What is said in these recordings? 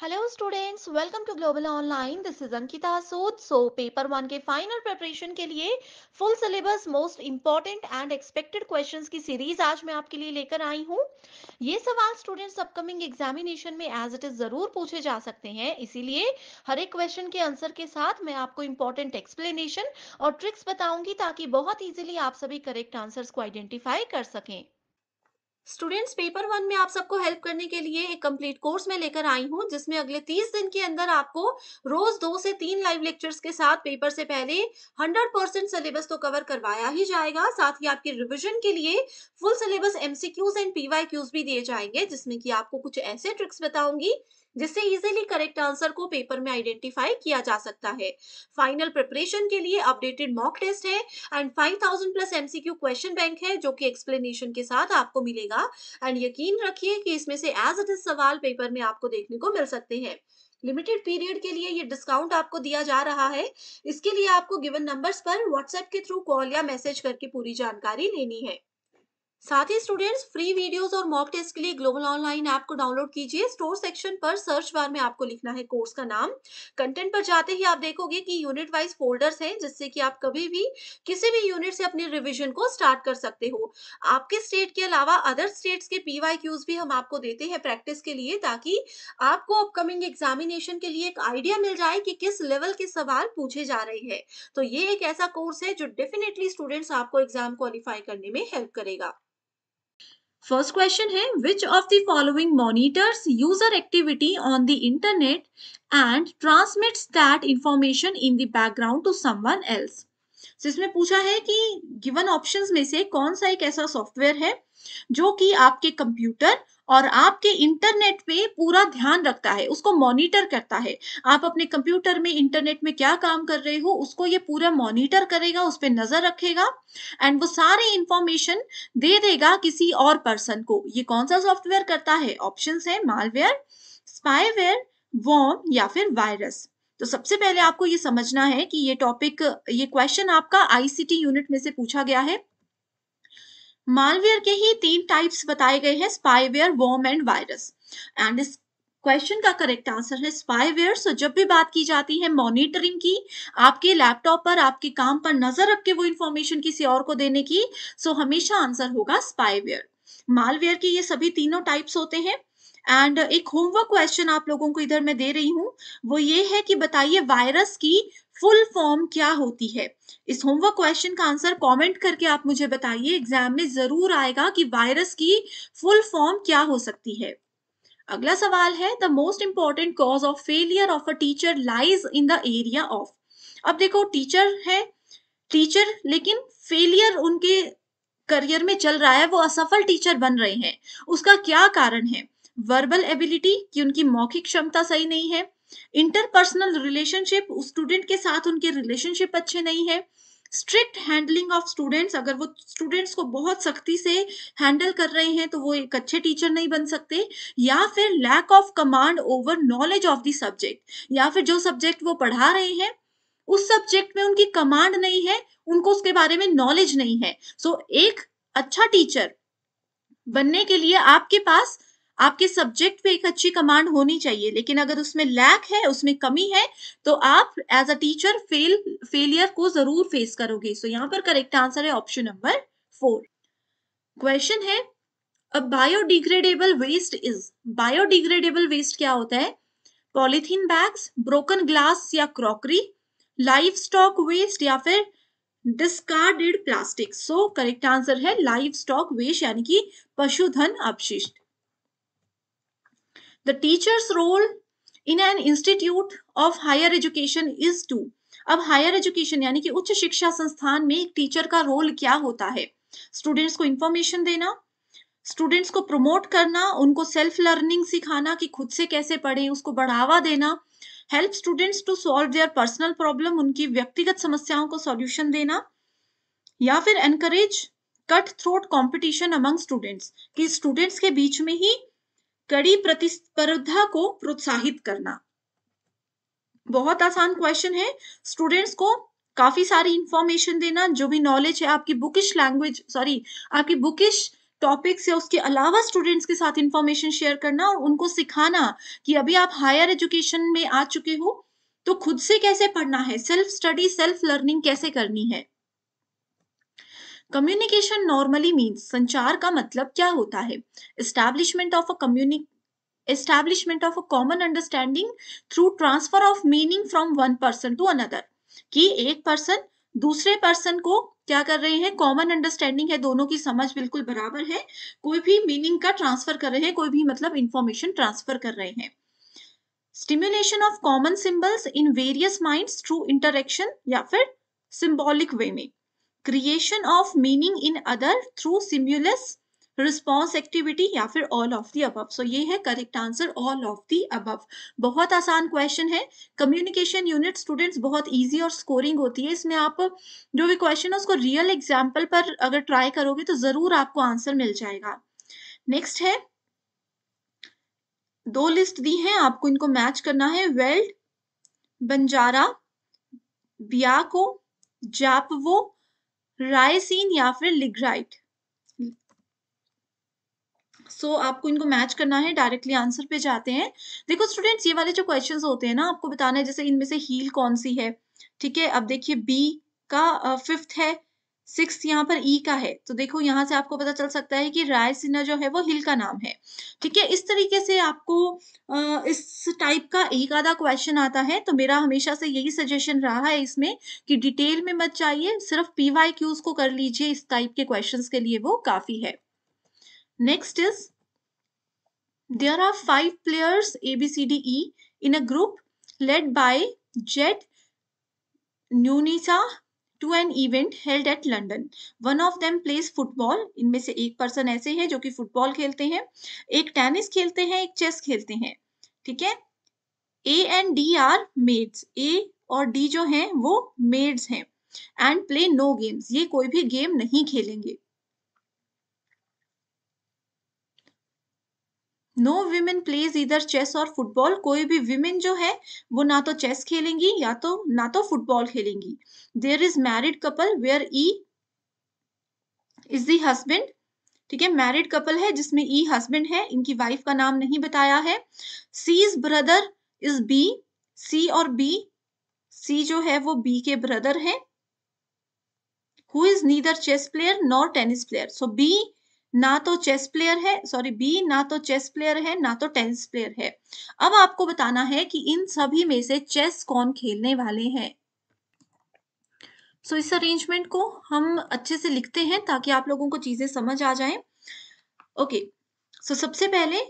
Hello students, welcome to global online. This is Ankita Sood. Paper one के final preparation के लिए full syllabus most important and expected questions की सीरीज आज मैं आपके लिए लेकर आई हूँ। ये सवाल स्टूडेंट्स अपकमिंग एग्जामिनेशन में एज इट इज जरूर पूछे जा सकते हैं, इसीलिए हर एक क्वेश्चन के आंसर के साथ मैं आपको इंपॉर्टेंट एक्सप्लेनेशन और ट्रिक्स बताऊंगी ताकि बहुत इजीली आप सभी करेक्ट आंसर्स को आइडेंटिफाई कर सकें। स्टूडेंट्स, पेपर वन में आप सबको हेल्प करने के लिए एक कंप्लीट कोर्स में लेकर आई हूँ, जिसमें अगले 30 दिन के अंदर आपको रोज 2 से 3 लाइव लेक्चर्स के साथ पेपर से पहले 100% सिलेबस तो कवर करवाया ही जाएगा। साथ ही आपके रिवीजन के लिए full syllabus MCQs and PYQs भी दिए जाएंगे, जिसमें कि आपको कुछ ऐसे ट्रिक्स बताऊंगी जिससे इजीली करेक्ट आंसर को पेपर में आइडेंटिफाई किया जा सकता है। फाइनल प्रिपरेशन के लिए अपडेटेड मॉक टेस्ट है and 5000 plus MCQ question bank है, जो कि एक्सप्लेनेशन के साथ आपको मिलेगा। एंड यकीन रखिए कि इसमें से एज इट इज सवाल पेपर में आपको देखने को मिल सकते हैं। लिमिटेड पीरियड के लिए ये डिस्काउंट आपको दिया जा रहा है। इसके लिए आपको गिवन नंबर्स पर व्हाट्सएप के थ्रू कॉल या मैसेज करके पूरी जानकारी लेनी है। साथ ही स्टूडेंट्स, फ्री वीडियोस और मॉक टेस्ट के लिए ग्लोबल ऑनलाइन ऐप को डाउनलोड कीजिए। स्टोर सेक्शन पर सर्च बार में आपको लिखना है कोर्स का नाम। कंटेंट पर जाते ही आप देखोगे कि यूनिट वाइज फोल्डर्स हैं, जिससे कि आप कभी भी किसी भी यूनिट से अपनी रिवीजन को स्टार्ट कर सकते हो। आपके स्टेट के अलावा अदर स्टेट्स के पीवाईक्यूज भी हम आपको देते हैं प्रैक्टिस के लिए, ताकि आपको अपकमिंग एग्जामिनेशन के लिए एक आइडिया मिल जाए कि किस लेवल के सवाल पूछे जा रहे हैं। तो ये एक ऐसा कोर्स है जो डेफिनेटली स्टूडेंट्स आपको एग्जाम क्वालिफाई करने में हेल्प करेगा। फर्स्ट क्वेश्चन है, which of the following monitors user activity on the internet and transmits that information in the background to someone else. इसमें पूछा है कि गिवन ऑप्शंस में से कौन सा एक ऐसा सॉफ्टवेयर है जो कि आपके कंप्यूटर और आपके इंटरनेट पे पूरा ध्यान रखता है, उसको मॉनिटर करता है। आप अपने कंप्यूटर में इंटरनेट में क्या काम कर रहे हो उसको ये पूरा मॉनिटर करेगा, उस पर नजर रखेगा एंड वो सारी इंफॉर्मेशन दे देगा किसी और पर्सन को। ये कौन सा सॉफ्टवेयर करता है? ऑप्शंस है मालवेयर, स्पाईवेयर, वॉर्म या फिर वायरस। तो सबसे पहले आपको ये समझना है कि ये क्वेश्चन आपका आईसीटी यूनिट में से पूछा गया है। मालवेयर के ही 3 टाइप्स बताए गए हैं, spyware, worm and virus. And इस क्वेश्चन का करेक्ट आंसर है स्पाईवेयर। सो जब भी बात की जाती है मॉनिटरिंग की, आपके लैपटॉप पर आपके काम पर नजर रख के वो इंफॉर्मेशन किसी और को देने की, सो हमेशा आंसर होगा स्पाईवेयर। मालवेयर के ये सभी तीनों टाइप्स होते हैं। एंड एक होमवर्क क्वेश्चन आप लोगों को इधर मैं दे रही हूं, वो ये है कि बताइए वायरस की फुल फॉर्म क्या होती है। इस होमवर्क क्वेश्चन का आंसर कमेंट करके आप मुझे बताइए, एग्जाम में जरूर आएगा कि वायरस की फुल फॉर्म क्या हो सकती है। अगला सवाल है, the most important cause of failure of a teacher lies in the area of. अब देखो, टीचर है, टीचर लेकिन फेलियर उनके करियर में चल रहा है, वो असफल टीचर बन रहे हैं। उसका क्या कारण है? वर्बल एबिलिटी, कि उनकी मौखिक क्षमता सही नहीं है। इंटरपर्सनल रिलेशनशिप, स्टूडेंट के साथ उनके रिलेशनशिप अच्छे नहीं है। स्ट्रिक्ट हैंडलिंग ऑफ स्टूडेंट्स, अगर वो स्टूडेंट्स को बहुत सख्ती से हैंडल कर रहे हैं तो वो एक अच्छे टीचर नहीं बन सकते। या फिर lack of command over knowledge of the subject, या फिर जो सब्जेक्ट वो पढ़ा रहे हैं उस सब्जेक्ट में उनकी कमांड नहीं है, उनको उसके बारे में नॉलेज नहीं है। एक अच्छा टीचर बनने के लिए आपके पास आपके सब्जेक्ट पे एक अच्छी कमांड होनी चाहिए, लेकिन अगर उसमें लैक है, उसमें कमी है, तो आप एज अ टीचर फेलियर को जरूर फेस करोगे। यहाँ पर करेक्ट आंसर है ऑप्शन नंबर 4। क्वेश्चन है, a biodegradable waste is. Biodegradable waste क्या होता है? पॉलीथीन बैग्स, ब्रोकन ग्लास या क्रॉकरी, लाइव स्टॉक वेस्ट या फिर डिस्कार्डेड प्लास्टिक। करेक्ट आंसर है लाइव स्टॉक वेस्ट, यानी कि पशुधन अपशिष्ट। The teacher's role in an institute of higher education is to. अब हायर एजुकेशन यानी कि उच्च शिक्षा संस्थान में एक टीचर का रोल क्या होता है? स्टूडेंट्स को इंफॉर्मेशन देना, स्टूडेंट्स को प्रमोट करना, उनको सेल्फ लर्निंग सिखाना कि खुद से कैसे पढ़ें, उसको बढ़ावा देना, help students to solve their personal problem, उनकी व्यक्तिगत समस्याओं को सॉल्यूशन देना, या फिर encourage cut throat competition among students, कि स्टूडेंट्स के बीच में ही कड़ी प्रतिस्पर्धा को प्रोत्साहित करना। बहुत आसान क्वेश्चन है। स्टूडेंट्स को काफी सारी इंफॉर्मेशन देना, जो भी नॉलेज है आपकी बुकिश टॉपिक्स या उसके अलावा स्टूडेंट्स के साथ इंफॉर्मेशन शेयर करना और उनको सिखाना कि अभी आप हायर एजुकेशन में आ चुके हो तो खुद से कैसे पढ़ना है, सेल्फ स्टडी, सेल्फ लर्निंग कैसे करनी है। कम्युनिकेशन नॉर्मली मीन्स, संचार का मतलब क्या होता है? Establishment of a common understanding through transfer of meaning from one person to another, कि एक पर्सन दूसरे पर्सन को क्या कर रहे हैं, कॉमन अंडरस्टैंडिंग है, दोनों की समझ बिल्कुल बराबर है, कोई भी मीनिंग का ट्रांसफर कर रहे हैं, कोई भी मतलब इंफॉर्मेशन ट्रांसफर कर रहे हैं। Stimulation of common symbols in various minds through interaction या फिर सिंबॉलिक वे में। Creation of meaning in other through stimulus response activity या फिर all of the above. So ये है correct answer, all of the above. बहुत आसान question है। कम्युनिकेशन यूनिट स्टूडेंट्स बहुत इजी और स्कोरिंग होती है। इसमें आप जो भी क्वेश्चन है उसको रियल एग्जाम्पल पर अगर ट्राई करोगे तो जरूर आपको आंसर मिल जाएगा। नेक्स्ट है, दो लिस्ट दी हैं, आपको इनको मैच करना है। वेल्ड, बंजारा, बियाको, जापवो, रायसीन या फिर लिग्राइट। आपको इनको मैच करना है। डायरेक्टली आंसर पे जाते हैं। देखो स्टूडेंट्स, ये वाले जो क्वेश्चंस होते हैं ना, आपको बताना है जैसे इनमें से हील कौन सी है। ठीक है, अब देखिए बी का 5th है, 6th यहाँ पर ई का है, तो देखो यहाँ से आपको पता चल सकता है कि रायसीना जो है वो हिल का नाम है। ठीक है, इस तरीके से आपको इस टाइप का एक आधा क्वेश्चन आता है, तो मेरा हमेशा से यही सजेशन रहा है इसमें कि डिटेल में मत जाइए, सिर्फ PYQs को कर लीजिए, इस टाइप के क्वेश्चंस के लिए वो काफी है। Next is, there are 5 players A, B, C, D, E in a group led by Jet Nunisa to an event held at London. One of them plays football. इनमें से एक पर्सन ऐसे है जो कि फुटबॉल खेलते हैं, एक टेनिस खेलते हैं, एक चेस खेलते हैं। ठीक है, A and D are maids. A और D जो हैं वो maids हैं, and play no games. ये कोई भी गेम नहीं खेलेंगे। नो विमेन प्लेज इधर चेस और फुटबॉल। कोई भी विमेन जो है वो ना तो चेस खेलेंगी या तो ना तो फुटबॉल खेलेंगी। There is married couple where E is the husband. ठीक है, मैरिड कपल है जिसमें ई हस्बैंड है, इनकी वाइफ का नाम नहीं बताया है। C's brother is B. C और बी, सी जो है वो बी के ब्रदर है। Who is neither chess player nor tennis player. So B ना तो चेस प्लेयर है, सॉरी बी ना तो चेस प्लेयर है ना तो टेनिस प्लेयर है। अब आपको बताना है कि इन सभी में से चेस कौन खेलने वाले हैं। इस अरेंजमेंट को हम अच्छे से लिखते हैं ताकि आप लोगों को चीजें समझ आ जाएं। ओके, सबसे पहले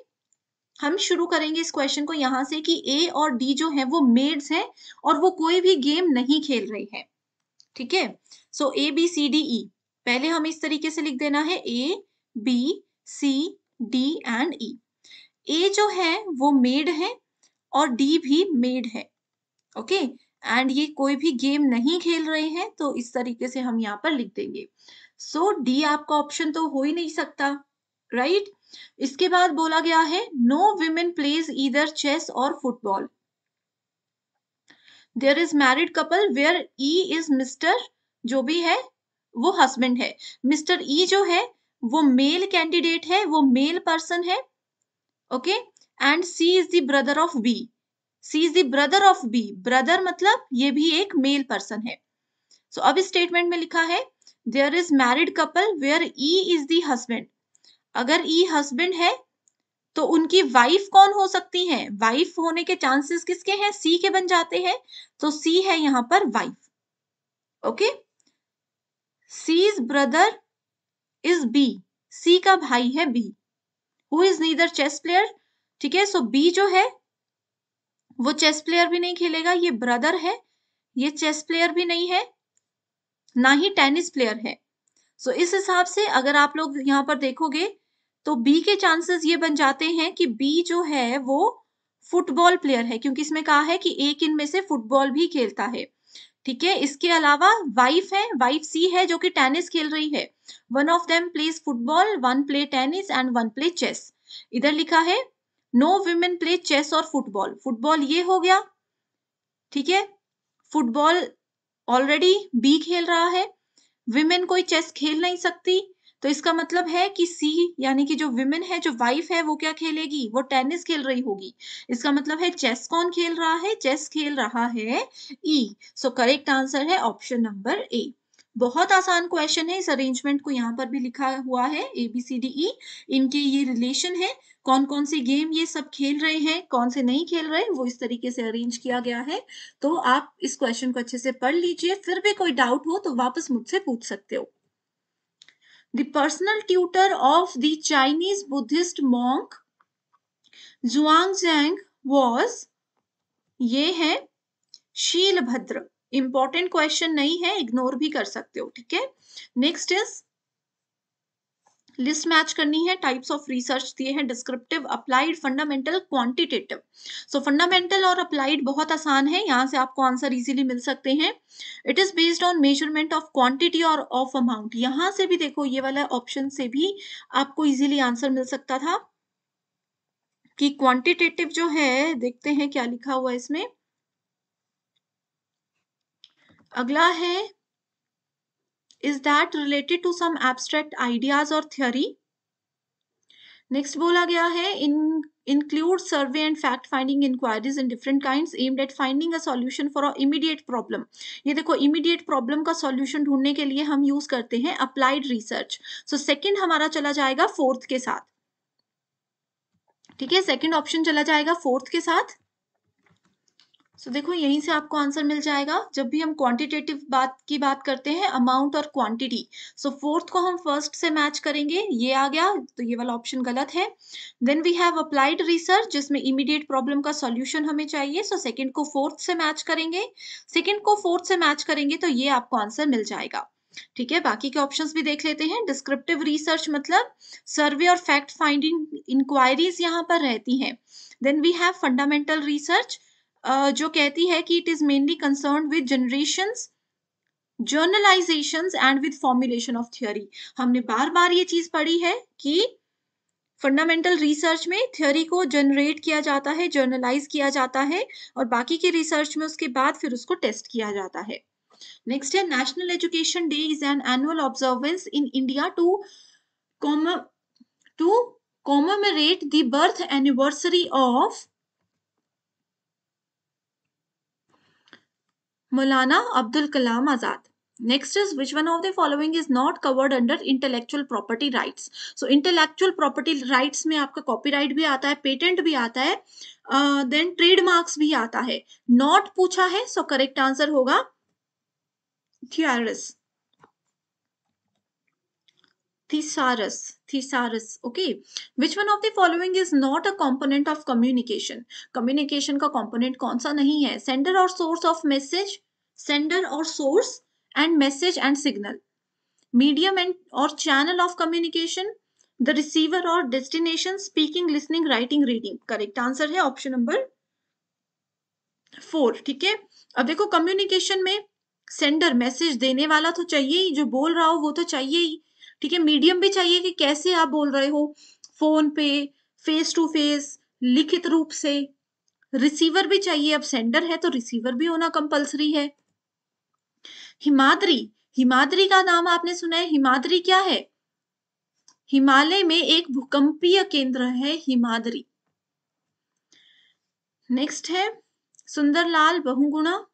हम शुरू करेंगे इस क्वेश्चन को यहां से कि ए और डी जो है वो मेड्स हैं और वो कोई भी गेम नहीं खेल रही है। ठीक है, ABCDE पहले हम इस तरीके से लिख देना है, ABCD एंड E। ए जो है वो मेड है और डी भी मेड है। ओके, एंड ये कोई भी गेम नहीं खेल रहे हैं, तो इस तरीके से हम यहाँ पर लिख देंगे। डी आपका ऑप्शन तो हो ही नहीं सकता, राइट। इसके बाद बोला गया है no women plays either chess और football. There is married couple where E is mister, जो भी है वो हस्बैंड है। मिस्टर ई जो है वो मेल कैंडिडेट है, वो मेल पर्सन है। Okay, and C is the brother of B. C is the brother of B, brother मतलब ये भी एक मेल पर्सन है। अब इस स्टेटमेंट में लिखा है there is married couple where E is the husband. अगर ई हस्बैंड है तो उनकी वाइफ कौन हो सकती है? वाइफ होने के चांसेस किसके हैं? सी के बन जाते हैं, तो सी है यहां पर wife. Okay, C's brother is B, C का भाई है B. Who is neither chess player. ठीक है, बी जो है वो चेस प्लेयर भी नहीं खेलेगा, ये ब्रदर है, ये चेस प्लेयर भी नहीं है, ना ही टेनिस प्लेयर है। इस हिसाब से अगर आप लोग यहाँ पर देखोगे तो बी के चांसेस ये बन जाते हैं कि बी जो है वो फुटबॉल प्लेयर है, क्योंकि इसमें कहा है कि एक इनमें से फुटबॉल भी खेलता है। ठीक है, इसके अलावा वाइफ है, वाइफ सी है जो कि टेनिस खेल रही है। One of them plays football, one play tennis and one play chess. इधर लिखा है नो विमेन प्ले चेस और फुटबॉल। फुटबॉल ये हो गया, ठीक है, फुटबॉल ऑलरेडी बी खेल रहा है। विमेन कोई चेस खेल नहीं सकती, तो इसका मतलब है कि सी यानी कि जो विमेन है, जो वाइफ है, वो क्या खेलेगी? वो टेनिस खेल रही होगी। इसका मतलब है चेस कौन खेल रहा है? चेस खेल रहा है ई। सो करेक्ट आंसर है ऑप्शन नंबर ए। बहुत आसान क्वेश्चन है, इस अरेंजमेंट को यहाँ पर भी लिखा हुआ है ABCDE, इनके ये रिलेशन है, कौन कौन से गेम ये सब खेल रहे हैं, कौन से नहीं खेल रहे, वो इस तरीके से अरेंज किया गया है। तो आप इस क्वेश्चन को अच्छे से पढ़ लीजिए, फिर भी कोई डाउट हो तो वापस मुझसे पूछ सकते हो। The personal tutor of the Chinese Buddhist monk Zhuangzhang was, ये है शीलभद्र। इंपॉर्टेंट क्वेश्चन नहीं है, इग्नोर भी कर सकते हो, ठीक है। नेक्स्ट इज लिस्ट मैच करनी है। टाइप्स ऑफ रिसर्च दिए हैं, डिस्क्रिप्टिव, अप्लाइड, फंडामेंटल, क्वांटिटेटिव। सो फंडामेंटल और अप्लाइड बहुत आसान है, यहां से आपको आंसर इजीली मिल सकते हैं। It is based on measurement of quantity और ऑफ अमाउंट। यहां से भी देखो, ये वाला ऑप्शन से भी आपको इजीली आंसर मिल सकता था कि क्वांटिटेटिव जो है, देखते हैं क्या लिखा हुआ है इसमें। अगला है is that related to some abstract ideas or theory। Next बोला गया है include survey and fact finding inquiries in different kinds aimed at finding a solution for a immediate problem। ये देखो, immediate problem का solution ढूंढने के लिए हम यूज करते हैं applied research। so second हमारा चला जाएगा फोर्थ के साथ, ठीक है, सेकंड ऑप्शन चला जाएगा फोर्थ के साथ। सो देखो, यहीं से आपको आंसर मिल जाएगा। जब भी हम क्वांटिटेटिव की बात करते हैं, अमाउंट और क्वांटिटी, सो फोर्थ को हम फर्स्ट से मैच करेंगे, ये आ गया, तो ये वाला ऑप्शन गलत है। Then we have applied research, जिसमें इमीडिएट प्रॉब्लम का सॉल्यूशन हमें चाहिए, सो सेकंड को फोर्थ से मैच करेंगे। सेकंड को फोर्थ से मैच करेंगे तो ये आपको आंसर मिल जाएगा, ठीक है। बाकी के ऑप्शंस भी देख लेते हैं। डिस्क्रिप्टिव रिसर्च मतलब सर्वे और फैक्ट फाइंडिंग इंक्वायरीज यहाँ पर रहती हैं। Then we have fundamental research, जो कहती है कि it is mainly concern with generations, generalisations and with formulation of theory. हमने बार बार ये चीज पढ़ी है कि फंडामेंटल रिसर्च में थ्योरी को जनरेट किया जाता है, जर्नलाइज किया जाता है, और बाकी की रिसर्च में उसके बाद फिर उसको टेस्ट किया जाता है। नेक्स्ट है national education day is an annual observance in India to commemorate the birth anniversary of Maulana Abdul Kalam Azad। Next is which one of the following is not covered under intellectual property rights। So intellectual property rights में आपका copyright भी आता है, patent भी आता है, then trademarks भी आता है। Not पूछा है, so correct answer होगा thesaurus, okay। which one of the following is not a component of communication। communication का component कौन सा नहीं है? sender or source of message, sender or source and message and signal, medium and or channel of communication, the receiver or destination, speaking, listening, writing, reading। correct answer है option number 4, ठीक है। अब देखो, communication में sender, message देने वाला तो चाहिए ही, जो बोल रहा हो वो तो चाहिए ही, ठीक है। मीडियम भी चाहिए कि कैसे आप बोल रहे हो, फोन पे, फेस टू फेस, लिखित रूप से। रिसीवर भी चाहिए, अब सेंडर है तो रिसीवर भी होना कंपलसरी है। हिमाद्री, हिमाद्री का नाम आपने सुना है, हिमाद्री क्या है? हिमालय में एक भूकंपीय केंद्र है हिमाद्री। नेक्स्ट है सुंदरलाल बहुगुणा,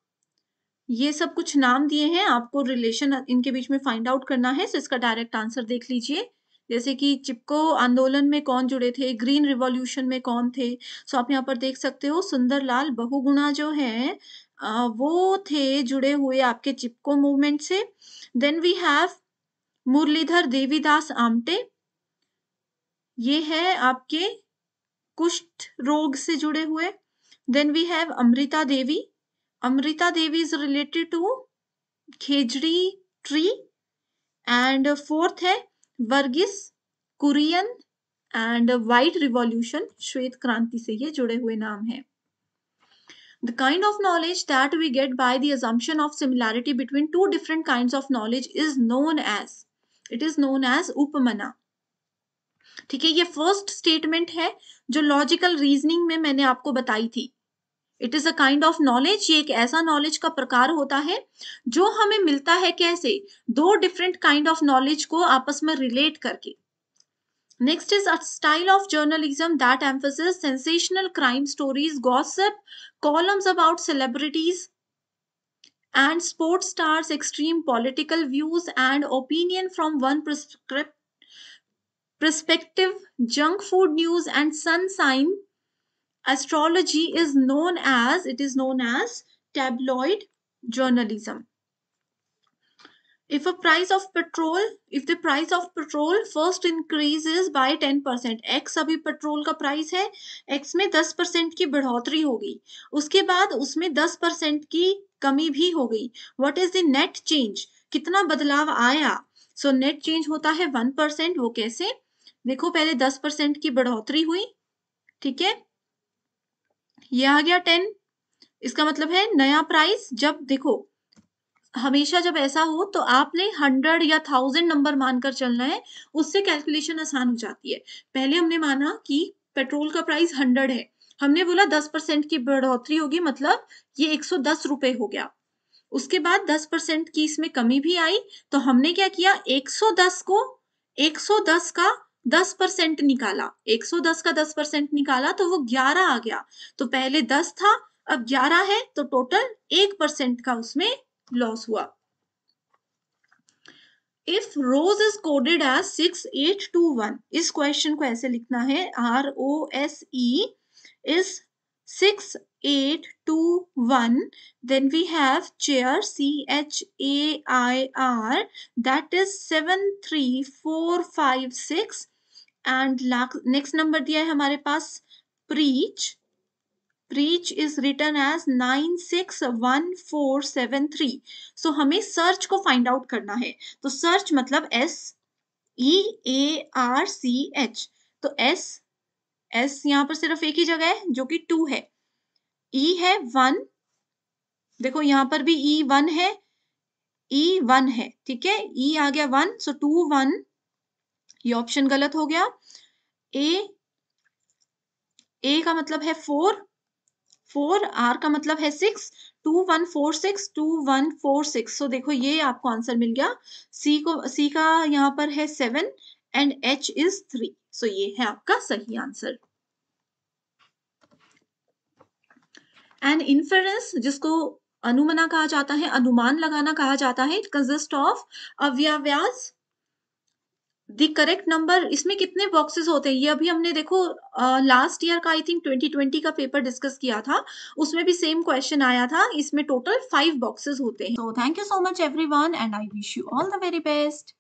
ये सब कुछ नाम दिए हैं, आपको रिलेशन इनके बीच में फाइंड आउट करना है। सो इसका डायरेक्ट आंसर देख लीजिए, जैसे कि चिपको आंदोलन में कौन जुड़े थे, ग्रीन रिवॉल्यूशन में कौन थे। सो आप यहाँ पर देख सकते हो, सुंदरलाल बहुगुणा जो है वो थे जुड़े हुए आपके चिपको मूवमेंट से। Then we have Muralidhar Devidas Amte, ये है आपके कुष्ठ रोग से जुड़े हुए। Then we have Amrita Devi, Amrita Devi is related to Khejri tree. And fourth है Verghese Kurien and white revolution, श्वेत क्रांति से ये जुड़े हुए नाम है। The kind of knowledge that we get by the assumption of similarity between two different kinds of knowledge is known as उपमना, ठीक है। ये फर्स्ट स्टेटमेंट है जो लॉजिकल रीजनिंग में मैंने आपको बताई थी it is a kind of knowledge, ये एक ऐसा नॉलेज का प्रकार होता है जो हमें मिलता है कैसे, दो डिफरेंट काइंड ऑफ नॉलेज को आपस में रिलेट करके. Next is a style of journalism that emphasizes sensational crime stories, gossip, columns about celebrities and sports stars, extreme political views and opinion from one perspective. Junk food news and sun sign astrology is known as tabloid journalism. If the price of petrol first increases by 10%, x अभी petrol का price है, x में 10% की बढ़ोतरी हो गई, उसके बाद उसमें 10% की कमी भी हो गई, what is the net change, कितना बदलाव आया. सो नेट चेंज होता है 1%. वो कैसे, देखो पहले 10% की बढ़ोतरी हुई, ठीक है, ये आ गया 10. इसका मतलब है नया प्राइस. जब देखो हमेशा जब ऐसा हो तो आपने 100 या 1000 नंबर मानकर चलना है, उससे कैलकुलेशन आसान हो जाती है. पहले हमने माना कि पेट्रोल का प्राइस 100 है, हमने बोला 10% की बढ़ोतरी होगी, मतलब ये 110 रुपए हो गया. उसके बाद 10% की इसमें कमी भी आई, तो हमने क्या किया, 110 का 10% निकाला, 110 का 10% निकाला तो वो 11 आ गया. तो पहले 10 था, अब 11 है, तो टोटल 1% का उसमें लॉस हुआ. If rose is coded as 6821, इस क्वेश्चन को ऐसे लिखना है, ROSE is 6821, then we have chair, CHAIR, that is 73456, and next number दिया है हमारे पास preach is written as 961473. So हमें सर्च को फाइंड आउट करना है, तो सर्च मतलब SEARCH, तो S यहाँ पर सिर्फ एक ही जगह है जो कि 2 है, E है 1, देखो यहाँ पर भी E1 है, E1 है, ठीक है, E आ गया 1, सो 2 1, ये ऑप्शन गलत हो गया. A का मतलब है 4, R का मतलब है 6, 2146. सो देखो ये आपको आंसर मिल गया. C का यहाँ पर है 7 एंड H इज 3. सो ये है आपका सही आंसर. एंड इन्फेरेंस, जिसको अनुमाना कहा जाता है, अनुमान लगाना कहा जाता है, इट कंसिस्ट ऑफ अव्यवास, द करेक्ट नंबर. इसमें कितने बॉक्सेस होते हैं, ये अभी हमने देखो लास्ट ईयर का आई थिंक 2020 का पेपर डिस्कस किया था, उसमें भी सेम क्वेश्चन आया था. इसमें टोटल 5 बॉक्सेस होते हैं. So thank you so much everyone and I wish you all the very best.